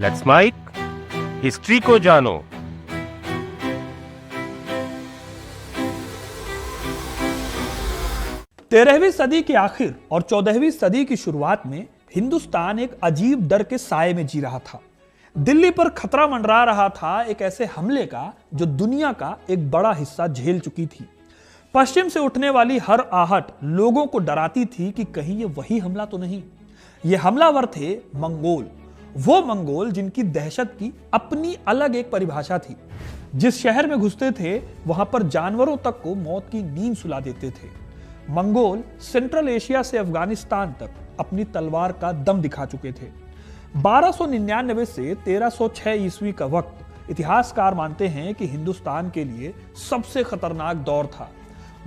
Let's mic history को जानो। 13वीं सदी के आखिर और 14वीं सदी की शुरुआत में हिंदुस्तान एक अजीब डर के साए में जी रहा था। दिल्ली पर खतरा मंडरा रहा था, एक ऐसे हमले का जो दुनिया का एक बड़ा हिस्सा झेल चुकी थी। पश्चिम से उठने वाली हर आहट लोगों को डराती थी कि कहीं ये वही हमला तो नहीं। ये हमलावर थे मंगोल, वो मंगोल जिनकी दहशत की अपनी अलग एक परिभाषा थी। जिस शहर में घुसते थे वहां पर जानवरों तक को मौत की नींद सुला देते थे। मंगोल सेंट्रल एशिया से अफगानिस्तान तक अपनी तलवार का दम दिखा चुके थे। 1299 से 1306 ईस्वी का वक्त इतिहासकार मानते हैं कि हिंदुस्तान के लिए सबसे खतरनाक दौर था।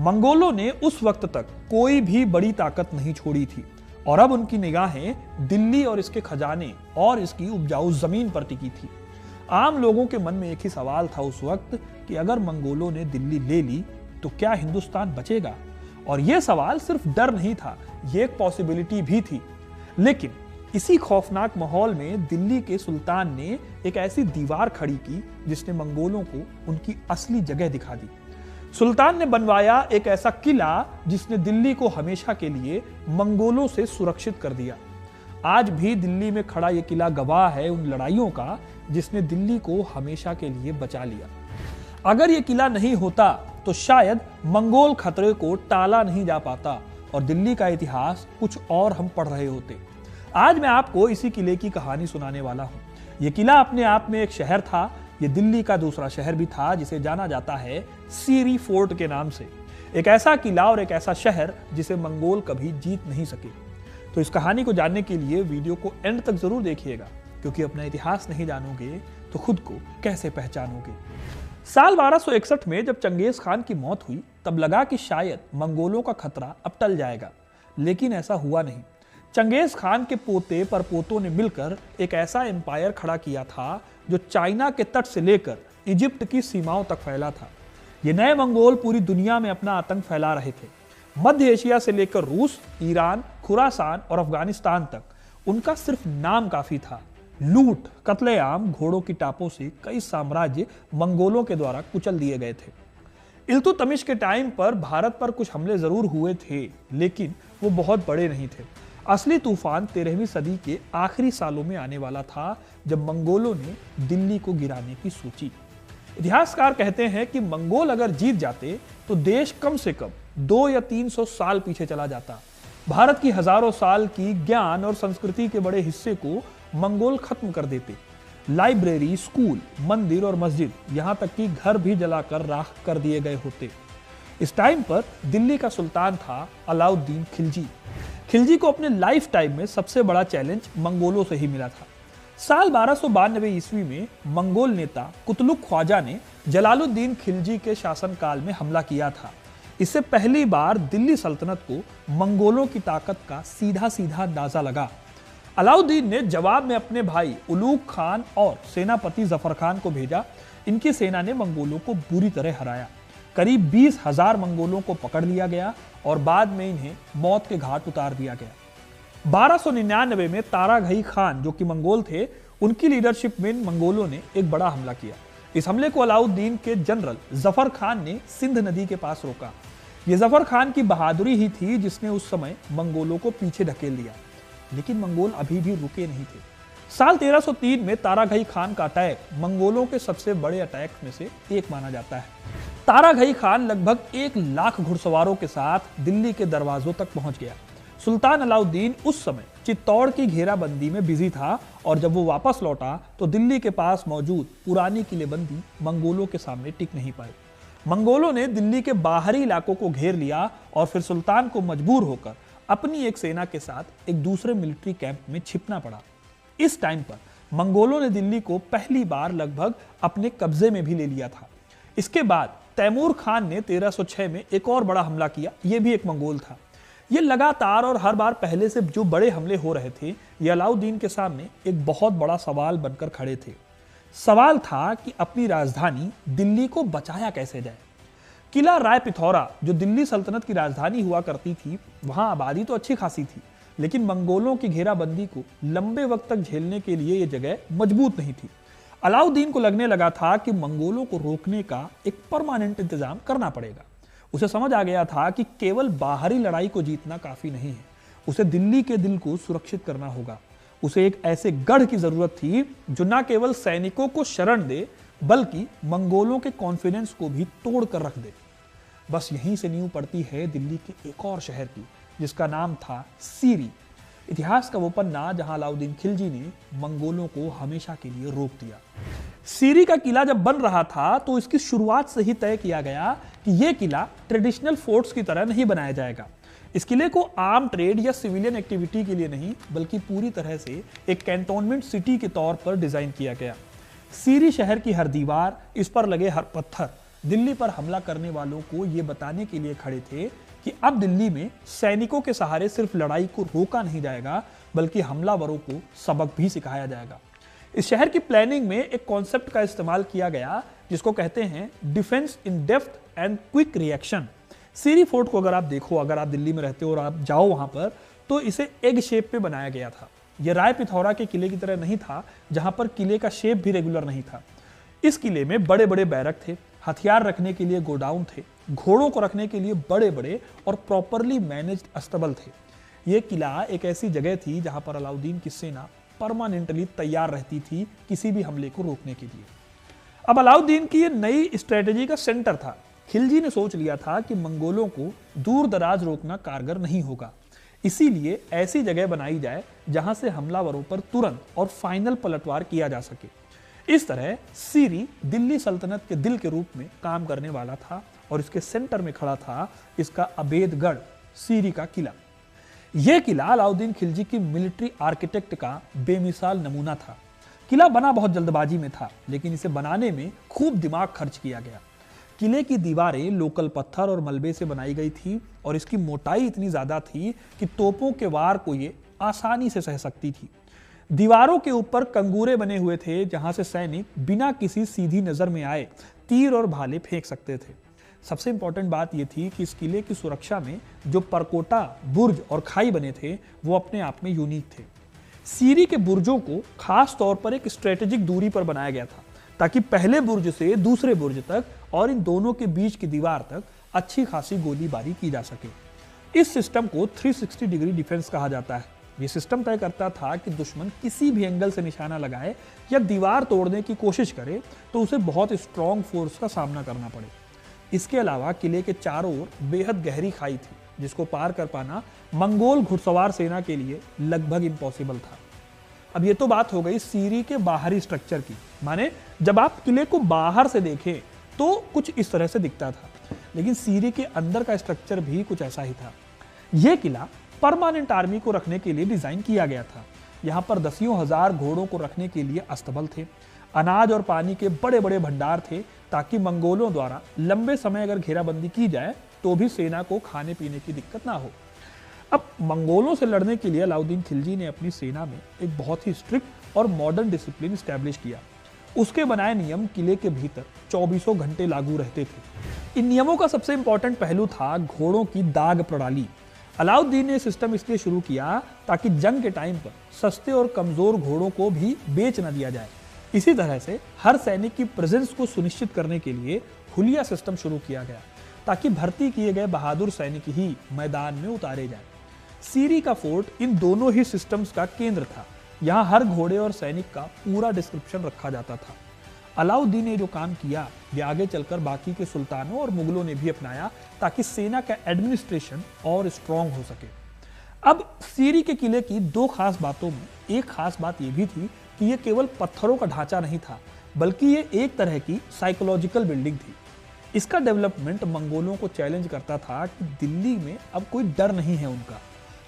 मंगोलों ने उस वक्त तक कोई भी बड़ी ताकत नहीं छोड़ी थी और अब उनकी निगाहें दिल्ली और इसके खजाने और इसकी उपजाऊ जमीन पर टिकी थी। आम लोगों के मन में एक ही सवाल था उस वक्त कि अगर मंगोलों ने दिल्ली ले ली तो क्या हिंदुस्तान बचेगा। और यह सवाल सिर्फ डर नहीं था, यह एक पॉसिबिलिटी भी थी। लेकिन इसी खौफनाक माहौल में दिल्ली के सुल्तान ने एक ऐसी दीवार खड़ी की जिसने मंगोलों को उनकी असली जगह दिखा दी। सुल्तान ने बनवाया एक ऐसा किला जिसने दिल्ली को हमेशा के लिए मंगोलों से सुरक्षित कर दिया। आज भी दिल्ली में खड़ा यह किला गवाह है उन लड़ाइयों का जिसने दिल्ली को हमेशा के लिए बचा लिया। अगर यह किला नहीं होता तो शायद मंगोल खतरे को टाला नहीं जा पाता और दिल्ली का इतिहास कुछ और हम पढ़ रहे होते। आज मैं आपको इसी किले की कहानी सुनाने वाला हूं। यह किला अपने आप में एक शहर था। यह दिल्ली का दूसरा शहर भी था जिसे जाना जाता है सीरी फोर्ट के नाम से। एक ऐसा किला और एक ऐसा शहर जिसे मंगोल कभी जीत नहीं सके। तो इस कहानी को जानने के लिए वीडियो को एंड तक जरूर देखिएगा, क्योंकि अपना इतिहास नहीं जानोगे तो खुद को कैसे पहचानोगे। साल 1261 में जब चंगेज खान की मौत हुई तब लगा कि शायद मंगोलों का खतरा अब टल जाएगा, लेकिन ऐसा हुआ नहीं। चंगेज खान के पोते परपोतों ने मिलकर एक ऐसा एम्पायर खड़ा किया था जो चाइना के तट से लेकर इजिप्ट की सीमाओं तक फैला था। ये नए मंगोल पूरी दुनिया में अपना आतंक फैला रहे थे। मध्य एशिया से लेकर रूस, ईरान, खुरासान और अफगानिस्तान तक उनका सिर्फ नाम काफी था। लूट, कत्लेआम, घोड़ों की टापों से कई साम्राज्य मंगोलों के द्वारा कुचल दिए गए थे। इल्तुतमिश के टाइम पर भारत पर कुछ हमले जरूर हुए थे, लेकिन वो बहुत बड़े नहीं थे। असली तूफान 13वीं सदी के आखिरी सालों में आने वाला था, जब मंगोलों ने दिल्ली को गिराने की सोची। इतिहासकार कहते हैं कि मंगोल अगर जीत जाते तो देश कम से कम 200 या 300 साल पीछे चला जाता। भारत की हजारों साल की ज्ञान और संस्कृति के बड़े हिस्से को मंगोल खत्म कर देते। लाइब्रेरी, स्कूल, मंदिर और मस्जिद, यहां तक कि घर भी जलाकर राख कर दिए गए होते। इस टाइम पर दिल्ली का सुल्तान था अलाउद्दीन खिलजी। खिलजी को अपने लाइफ टाइम में सबसे बड़ा चैलेंज मंगोलों से ही मिला था। साल 1292 ईस्वी में मंगोल नेता कुतलुक ख्वाजा ने जलालुद्दीन खिलजी के शासनकाल में हमला किया था। इससे पहली बार दिल्ली सल्तनत को मंगोलों की ताकत का सीधा सीधा अंदाजा लगा। अलाउद्दीन ने जवाब में अपने भाई उलूग खान और सेनापति जफर खान को भेजा। इनकी सेना ने मंगोलों को बुरी तरह हराया। करीब 20,000 मंगोलों को पकड़ लिया गया और बाद में इन्हें मौत के घाट उतार दिया गया। 1299 में ताराघई खान, जो कि मंगोल थे, उनकी लीडरशिप में मंगोलों ने एक बड़ा हमला किया। इस हमले को अलाउद्दीन के जनरल जफर खान ने सिंध नदी के पास रोका। यह जफर खान की बहादुरी ही थी जिसने उस समय मंगोलों को पीछे धकेल दिया। लेकिन मंगोल अभी भी रुके नहीं थे। साल 1303 में ताराघई खान का अटैक मंगोलों के सबसे बड़े अटैक में से एक माना जाता है। ताराघई खान लगभग 1 लाख घुड़सवारों के साथ दिल्ली के दरवाजों तक पहुंच गया। सुल्तान अलाउद्दीन उस समय चित्तौड़ की घेराबंदी में बिजी था और जब वो वापस लौटा तो दिल्ली के पास मौजूद पुरानी किलेबंदी मंगोलों के सामने टिक नहीं पाई। मंगोलों ने दिल्ली के बाहरी इलाकों को घेर लिया और फिर सुल्तान को मजबूर होकर अपनी एक सेना के साथ एक दूसरे मिलिट्री कैंप में छिपना पड़ा। इस टाइम पर मंगोलों ने दिल्ली को पहली बार लगभग अपने कब्जे में भी ले लिया था। इसके बाद तैमूर खान ने 1306 में एक और बड़ा हमला किया। यह भी एक मंगोल था। ये लगातार और हर बार पहले से जो बड़े हमले हो रहे थे, ये अलाउद्दीन के सामने एक बहुत बड़ा सवाल बनकर खड़े थे। सवाल था कि अपनी राजधानी दिल्ली को बचाया कैसे जाए। किला राय पिथौरा, जो दिल्ली सल्तनत की राजधानी हुआ करती थी, वहां आबादी तो अच्छी खासी थी, लेकिन मंगोलों की घेराबंदी को लंबे वक्त तक झेलने के लिए यह जगह मजबूत नहीं थी। अलाउद्दीन को लगने लगा था कि मंगोलों को रोकने का एक परमानेंट इंतजाम करना पड़ेगा। उसे समझ आ गया था कि केवल बाहरी लड़ाई को जीतना काफी नहीं है, उसे दिल्ली के दिल को सुरक्षित करना होगा। उसे एक ऐसे गढ़ की जरूरत थी जो न केवल सैनिकों को शरण दे बल्कि मंगोलों के कॉन्फिडेंस को भी तोड़ कर रख दे। बस यहीं से नींव पड़ती है दिल्ली के एक और शहर की, जिसका नाम था सीरी। इतिहास का वो पन्ना जहां अलाउद्दीन खिलजी ने मंगोलों को हमेशा के लिए रोक दिया। सीरी का किला जब बन रहा था तो इसकी शुरुआत से ही तय किया गया कि यह किला ट्रेडिशनल फोर्ट्स की तरह नहीं बनाया जाएगा। इस किले को आर्म ट्रेड या सिविलियन एक्टिविटी के लिए नहीं बल्कि पूरी तरह से एक कैंटोनमेंट सिटी के तौर पर डिजाइन किया गया। सीरी शहर की हर दीवार, इस पर लगे हर पत्थर दिल्ली पर हमला करने वालों को यह बताने के लिए खड़े थे कि अब दिल्ली में सैनिकों के सहारे सिर्फ लड़ाई को रोका नहीं जाएगा बल्कि हमलावरों को सबक भी सिखाया जाएगा। इस शहर की प्लानिंग में एक कॉन्सेप्ट का इस्तेमाल किया गया जिसको कहते हैं defence in depth and quick reaction. Siri Fort को अगर आप देखो, अगर आप दिल्ली में रहते हो और आप जाओ वहां पर, तो इसे एग शेप पे बनाया गया था। यह राय पिथौरा के किले की तरह नहीं था जहां पर किले का शेप भी रेगुलर नहीं था। इस किले में बड़े बड़े बैरक थे, हथियार रखने के लिए गोडाउन थे, घोड़ों को रखने के लिए बड़े बड़े और प्रॉपरली मैनेज्ड अस्तबल थे। यह किला एक ऐसी जगह थी जहां पर अलाउद्दीन की सेना परमानेंटली तैयार रहती थी किसी भी हमले को रोकने के लिए। अब अलाउद्दीन की यह नई स्ट्रेटेजी का सेंटर था। खिलजी ने सोच लिया था कि मंगोलों को दूर दराज रोकना कारगर नहीं होगा, इसीलिए ऐसी जगह बनाई जाए जहां से हमलावरों पर तुरंत और फाइनल पलटवार किया जा सके। इस तरह सीरी दिल्ली सल्तनत के दिल के रूप में काम करने वाला था और इसके सेंटर में खड़ा था इसका अभेदगढ़ सीरी का किला। यह किला अलाउद्दीन खिलजी की मिलिट्री आर्किटेक्ट का बेमिसाल नमूना था। किला बना बहुत जल्दबाजी में था, लेकिन इसे बनाने में खूब दिमाग खर्च किया गया। किले की दीवारें लोकल पत्थर और मलबे से बनाई गई थी और इसकी मोटाई इतनी ज्यादा थी कि तोपों के वार को ये आसानी से सह सकती थी। दीवारों के ऊपर कंगूरे बने हुए थे जहां से सैनिक बिना किसी सीधी नजर में आए तीर और भाले फेंक सकते थे। सबसे इंपॉर्टेंट बात यह थी कि इस किले की सुरक्षा में जो परकोटा, बुर्ज और खाई बने थे वो अपने आप में यूनिक थे। सीरी के बुर्जों को खास तौर पर एक स्ट्रेटेजिक दूरी पर बनाया गया था ताकि पहले बुर्ज से दूसरे बुर्ज तक और इन दोनों के बीच की दीवार तक अच्छी खासी गोलीबारी की जा सके। इस सिस्टम को 360 डिग्री डिफेंस कहा जाता है। यह सिस्टम तय करता था कि दुश्मन किसी भी एंगल से निशाना लगाए या दीवार तोड़ने की कोशिश करे तो उसे बहुत स्ट्रॉन्ग फोर्स का सामना करना पड़े। इसके अलावा किले के चारों ओर बेहद गहरी खाई थी जिसको पार कर पाना मंगोल घुड़सवार सेना के लिए लगभग इम्पॉसिबल था। अब ये तो बात हो गई सीरी के बाहरी स्ट्रक्चर की, माने जब आप किले को बाहर से देखें तो कुछ इस तरह से दिखता था, लेकिन सीरी के अंदर का स्ट्रक्चर भी कुछ ऐसा ही था। यह किला परमानेंट आर्मी को रखने के लिए डिजाइन किया गया था। यहाँ पर दसियों हजार घोड़ों को रखने के लिए अस्तबल थे, अनाज और पानी के बड़े बड़े भंडार थे ताकि मंगोलों द्वारा लंबे समय अगर घेराबंदी की जाए तो भी सेना को खाने पीने की दिक्कत ना हो। अब मंगोलों से लड़ने के लिए अलाउद्दीन खिलजी ने अपनी सेना में एक बहुत ही स्ट्रिक्ट और मॉडर्न डिसिप्लिन स्टैब्लिश किया। उसके बनाए नियम किले के भीतर 24 घंटे लागू रहते थे। इन नियमों का सबसे इंपॉर्टेंट पहलू था घोड़ों की दाग प्रणाली। अलाउद्दीन ने सिस्टम इसलिए शुरू किया ताकि जंग के टाइम पर सस्ते और कमजोर घोड़ों को भी बेच न दिया जाए। इसी तरह से हर सैनिक की प्रेजेंस को सुनिश्चित करने के लिए हुलिया सिस्टम शुरू किया गया ताकि भर्ती किए गए बहादुर सैनिक ही मैदान में उतारे जाए। सीरी का फोर्ट इन दोनों ही सिस्टम्स का केंद्र था। यहाँ हर घोड़े और सैनिक का पूरा डिस्क्रिप्शन रखा जाता था। अलाउद्दीन ने जो काम किया ये आगे चलकर बाकी के सुल्तानों और मुगलों ने भी अपनाया ताकि सेना का एडमिनिस्ट्रेशन और स्ट्रॉन्ग हो सके। अब सीरी के किले की दो खास बातों में एक खास बात यह भी थी कि यह केवल पत्थरों का ढांचा नहीं था बल्कि ये एक तरह की साइकोलॉजिकल बिल्डिंग थी। इसका डेवलपमेंट मंगोलों को चैलेंज करता था कि दिल्ली में अब कोई डर नहीं है उनका।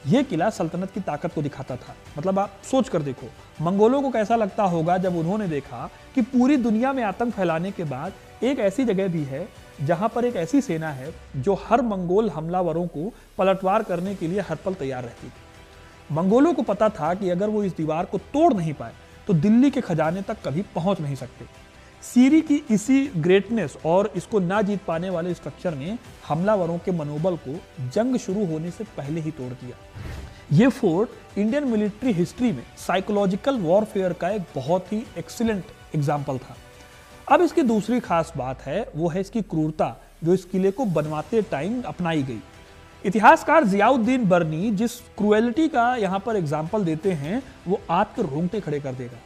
यह किला सल्तनत की ताकत को दिखाता था। मतलब आप सोच कर देखो मंगोलों को कैसा लगता होगा जब उन्होंने देखा कि पूरी दुनिया में आतंक फैलाने के बाद एक ऐसी जगह भी है जहां पर एक ऐसी सेना है जो हर मंगोल हमलावरों को पलटवार करने के लिए हर पल तैयार रहती थी। मंगोलों को पता था कि अगर वो इस दीवार को तोड़ नहीं पाए तो दिल्ली के खजाने तक कभी पहुंच नहीं सकते। सीरी की इसी ग्रेटनेस और इसको ना जीत पाने वाले स्ट्रक्चर ने हमलावरों के मनोबल को जंग शुरू होने से पहले ही तोड़ दिया। ये फोर्ट इंडियन मिलिट्री हिस्ट्री में साइकोलॉजिकल वॉरफेयर का एक बहुत ही एक्सीलेंट एग्जाम्पल था। अब इसकी दूसरी खास बात है वो है इसकी क्रूरता जो इस किले को बनवाते टाइम अपनाई गई। इतिहासकार जियाउद्दीन बर्नी जिस क्रूएलिटी का यहाँ पर एग्जाम्पल देते हैं वो आपके रोंगटे खड़े कर देगा।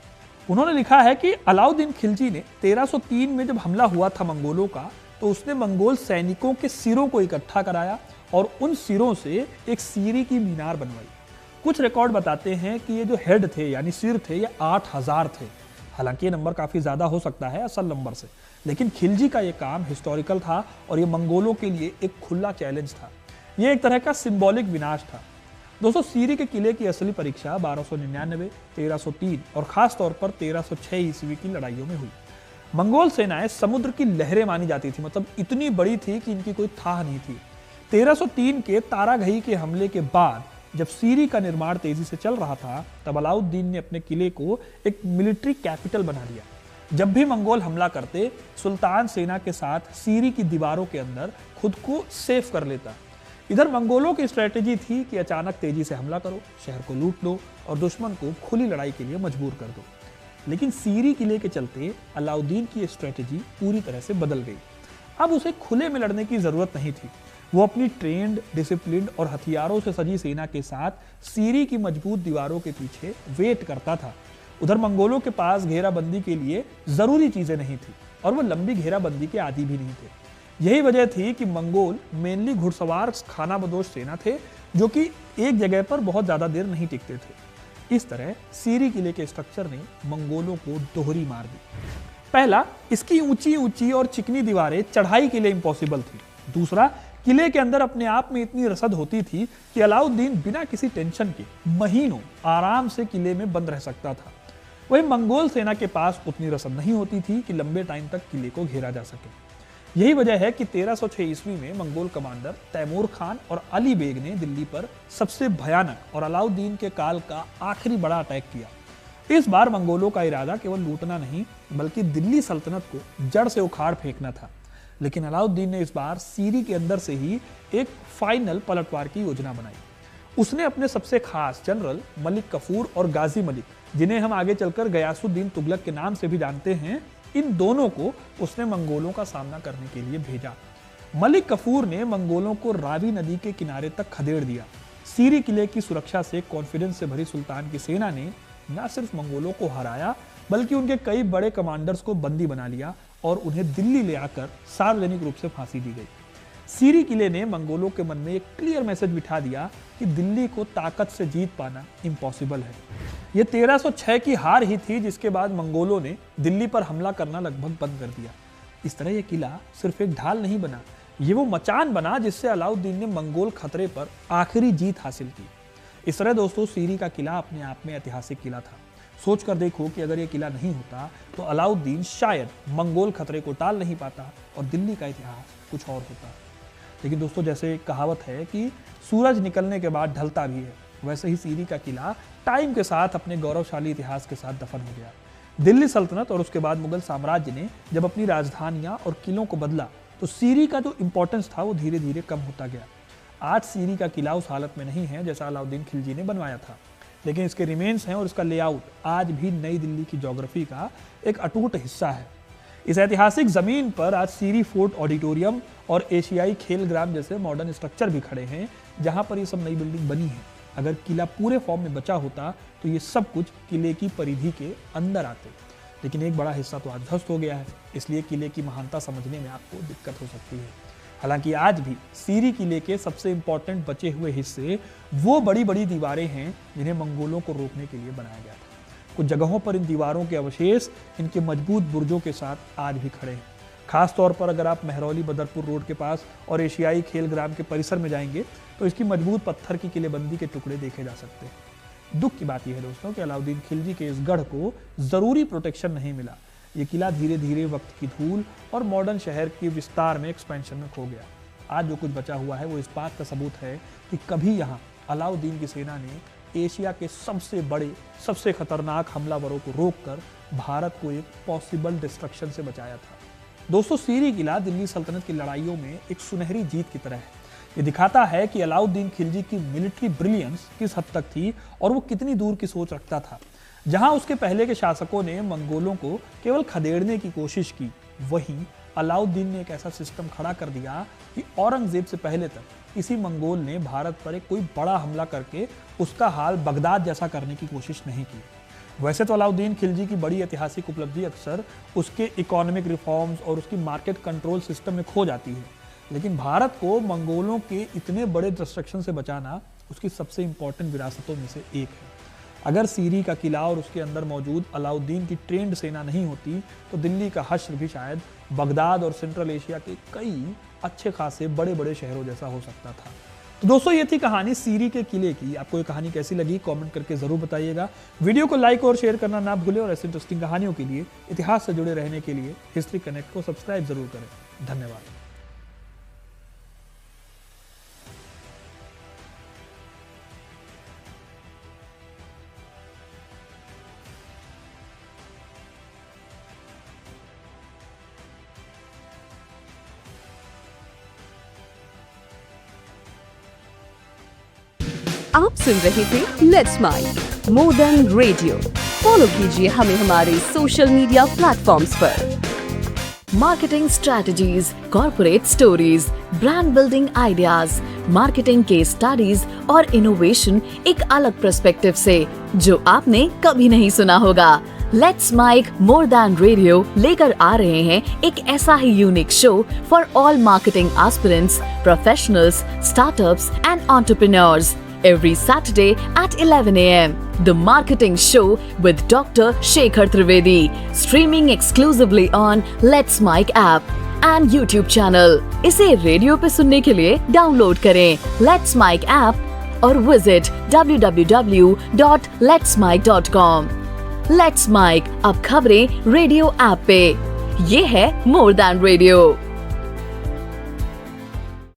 उन्होंने लिखा है कि अलाउद्दीन खिलजी ने 1303 में जब हमला हुआ था मंगोलों का, तो उसने मंगोल सैनिकों के सिरों को इकट्ठा कराया और उन सिरों से एक सीरी की मीनार बनवाई। कुछ रिकॉर्ड बताते हैं कि ये जो हेड थे यानी सिर थे ये 8000 थे। हालांकि ये नंबर काफी ज्यादा हो सकता है असल नंबर से, लेकिन खिलजी का ये काम हिस्टोरिकल था और ये मंगोलों के लिए एक खुला चैलेंज था। ये एक तरह का सिंबॉलिक विनाश था। दोस्तों, सीरी के किले की असली परीक्षा 1299, 1303 और खास तौर पर 1306 ईस्वी की लड़ाइयों में हुई। मंगोल सेनाएं समुद्र की लहरें मानी जाती थी, मतलब इतनी बड़ी थी कि इनकी कोई थाह नहीं थी। 1303 के तारागही के हमले के बाद जब सीरी का निर्माण तेजी से चल रहा था, तब अलाउद्दीन ने अपने किले को एक मिलिट्री कैपिटल बना लिया। जब भी मंगोल हमला करते, सुल्तान सेना के साथ सीरी की दीवारों के अंदर खुद को सेफ कर लेता। इधर मंगोलों की स्ट्रेटेजी थी कि अचानक तेजी से हमला करो, शहर को लूट लो और दुश्मन को खुली लड़ाई के लिए मजबूर कर दो। लेकिन सीरी किले के चलते अलाउद्दीन की स्ट्रेटेजी पूरी तरह से बदल गई। अब उसे खुले में लड़ने की जरूरत नहीं थी। वो अपनी ट्रेंड, डिसिप्लिन्ड और हथियारों से सजी सेना के साथ सीरी की मजबूत दीवारों के पीछे वेट करता था। उधर मंगोलों के पास घेराबंदी के लिए जरूरी चीजें नहीं थी और वो लंबी घेराबंदी के आदी भी नहीं थे। यही वजह थी कि मंगोल मेनली घुड़सवार खानाबदोश सेना थे जो कि एक जगह पर बहुत ज्यादा देर नहीं टिकते थे। इस तरह सीरी किले के स्ट्रक्चर ने मंगोलों को दोहरी मार दी। पहला, इसकी ऊंची ऊंची और चिकनी दीवारें चढ़ाई के लिए इम्पॉसिबल थी। दूसरा, किले के अंदर अपने आप में इतनी रसद होती थी कि अलाउद्दीन बिना किसी टेंशन के महीनों आराम से किले में बंद रह सकता था। वहीं मंगोल सेना के पास उतनी रसद नहीं होती थी कि लंबे टाइम तक किले को घेरा जा सके। यही वजह है कि 1306 ईस्वी में मंगोल कमांडर तैमूर खान और अली बेग ने दिल्ली पर सबसे भयानक और अलाउद्दीन के काल का आखिरी बड़ा अटैक किया। इस बार मंगोलों का इरादा केवल लूटना नहीं बल्कि दिल्ली सल्तनत को जड़ से उखाड़ फेंकना था। लेकिन अलाउद्दीन ने इस बार सीरी के अंदर से ही एक फाइनल पलटवार की योजना बनाई। उसने अपने सबसे खास जनरल मलिक कफूर और गाजी मलिक, जिन्हें हम आगे चलकर गयासुद्दीन तुगलक के नाम से भी जानते हैं, इन दोनों को उसने मंगोलों का सामना करने के लिए भेजा। मलिक कफूर ने मंगोलों को रावी नदी के किनारे तक खदेड़ दिया। सीरी किले की सुरक्षा से कॉन्फिडेंस से भरी सुल्तान की सेना ने न सिर्फ मंगोलों को हराया बल्कि उनके कई बड़े कमांडर्स को बंदी बना लिया और उन्हें दिल्ली ले आकर सार्वजनिक रूप से फांसी दी गई। सीरी किले ने मंगोलों के मन में एक क्लियर मैसेज बिठा दिया कि दिल्ली को ताकत से जीत पाना इम्पॉसिबल है। यह 1306 की हार ही थी जिसके बाद मंगोलों ने दिल्ली पर हमला करना लगभग बंद कर दिया। इस तरह यह किला सिर्फ एक ढाल नहीं बना, ये वो मचान बना जिससे अलाउद्दीन ने मंगोल खतरे पर आखिरी जीत हासिल की। इस तरह दोस्तों, सीरी का किला अपने आप में ऐतिहासिक किला था। सोच कर देखो कि अगर ये किला नहीं होता तो अलाउद्दीन शायद मंगोल खतरे को टाल नहीं पाता और दिल्ली का इतिहास कुछ और होता। लेकिन दोस्तों, जैसे कहावत है कि सूरज निकलने के बाद ढलता भी है, वैसे ही सीरी का किला टाइम के साथ अपने गौरवशाली इतिहास के साथ दफन हो गया। दिल्ली सल्तनत और उसके बाद मुगल साम्राज्य ने जब अपनी राजधानियां और किलों को बदला तो सीरी का जो इंपॉर्टेंस था वो धीरे धीरे कम होता गया। आज सीरी का किला उस हालत में नहीं है जैसा अलाउद्दीन खिलजी ने बनवाया था, लेकिन इसके रिमेन्स हैं और इसका लेआउट आज भी नई दिल्ली की ज्योग्राफी का एक अटूट हिस्सा है। इस ऐतिहासिक जमीन पर आज सीरी फोर्ट ऑडिटोरियम और एशियाई खेल ग्राम जैसे मॉडर्न स्ट्रक्चर भी खड़े हैं जहां पर ये सब नई बिल्डिंग बनी है। अगर किला पूरे फॉर्म में बचा होता तो ये सब कुछ किले की परिधि के अंदर आते, लेकिन एक बड़ा हिस्सा तो आज ध्वस्त हो गया है, इसलिए किले की महानता समझने में आपको दिक्कत हो सकती है। हालांकि आज भी सीरी किले के सबसे इंपॉर्टेंट बचे हुए हिस्से वो बड़ी बड़ी दीवारें हैं जिन्हें मंगोलों को रोकने के लिए बनाया गया था। कुछ जगहों पर इन दीवारों के अवशेष इनके मजबूत बुर्जों के साथ आज भी खड़े हैं। खास तौर पर अगर आप महरौली बदरपुर रोड के पास और एशियाई खेल ग्राम के परिसर में जाएंगे तो इसकी मजबूत पत्थर की किलेबंदी के टुकड़े देखे जा सकते हैं। दुख की बात यह है दोस्तों कि अलाउद्दीन खिलजी के इस गढ़ को जरूरी प्रोटेक्शन नहीं मिला। ये किला धीरे धीरे वक्त की धूल और मॉडर्न शहर के विस्तार में एक्सपेंशन में खो गया। आज जो कुछ बचा हुआ है वो इस बात का सबूत है कि कभी यहाँ अलाउद्दीन की सेना ने एशिया के सबसे बड़े, सबसे खतरनाक हमलावरों को रोककर भारत को एक पॉसिबल डिस्ट्रक्शन से बचाया था। दोस्तों, सीरी किला दिल्ली सल्तनत की लड़ाइयों में एक सुनहरी जीत की तरह है। ये दिखाता है कि अलाउद्दीन खिलजी की मिलिट्री ब्रिलियंस किस हद तक थी और वो कितनी दूर की सोच रखता था। जहां उसके पहले के शासकों ने मंगोलों को केवल खदेड़ने की कोशिश की, वहीं अलाउद्दीन ने एक ऐसा सिस्टम खड़ा कर दिया कि औरंगजेब से पहले तक किसी मंगोल ने भारत पर एक कोई बड़ा हमला करके उसका हाल बगदाद जैसा करने की कोशिश नहीं की। वैसे तो अलाउद्दीन खिलजी की बड़ी ऐतिहासिक उपलब्धि अक्सर उसके इकोनॉमिक रिफॉर्म्स और उसकी मार्केट कंट्रोल सिस्टम में खो जाती है, लेकिन भारत को मंगोलों के इतने बड़े डिस्ट्रक्शन से बचाना उसकी सबसे इंपॉर्टेंट विरासतों में से एक है। अगर सीरी का किला और उसके अंदर मौजूद अलाउद्दीन की ट्रेंड सेना नहीं होती तो दिल्ली का हश्र भी शायद बगदाद और सेंट्रल एशिया के कई अच्छे खासे बड़े बड़े शहरों जैसा हो सकता था। तो दोस्तों, ये थी कहानी सीरी के किले की। आपको ये कहानी कैसी लगी कमेंट करके जरूर बताइएगा। वीडियो को लाइक और शेयर करना ना भूलें और ऐसी इंटरेस्टिंग कहानियों के लिए, इतिहास से जुड़े रहने के लिए हिस्ट्री कनेक्ट को सब्सक्राइब जरूर करें। धन्यवाद। आप सुन रहे थे let's mic more than radio. Follow कीजिए हमें हमारे सोशल मीडिया प्लेटफॉर्म्स पर। Marketing strategies, corporate stories, brand building ideas, marketing case studies और इनोवेशन एक अलग पर्सपेक्टिव से, जो आपने कभी नहीं सुना होगा। Let's mic more than radio लेकर आ रहे हैं एक ऐसा ही unique show for all marketing aspirants, professionals, startups and entrepreneurs. Every Saturday at 11 a.m. The Marketing Show with Dr. Shekhar Trivedi, streaming exclusively on Let's Mic app and YouTube channel. इसे radio पे सुनने के लिए download करें Let's Mic app और visit www.letsmic.com. Let's Mic अब खबरें radio app पे। ये है मोर देन रेडियो।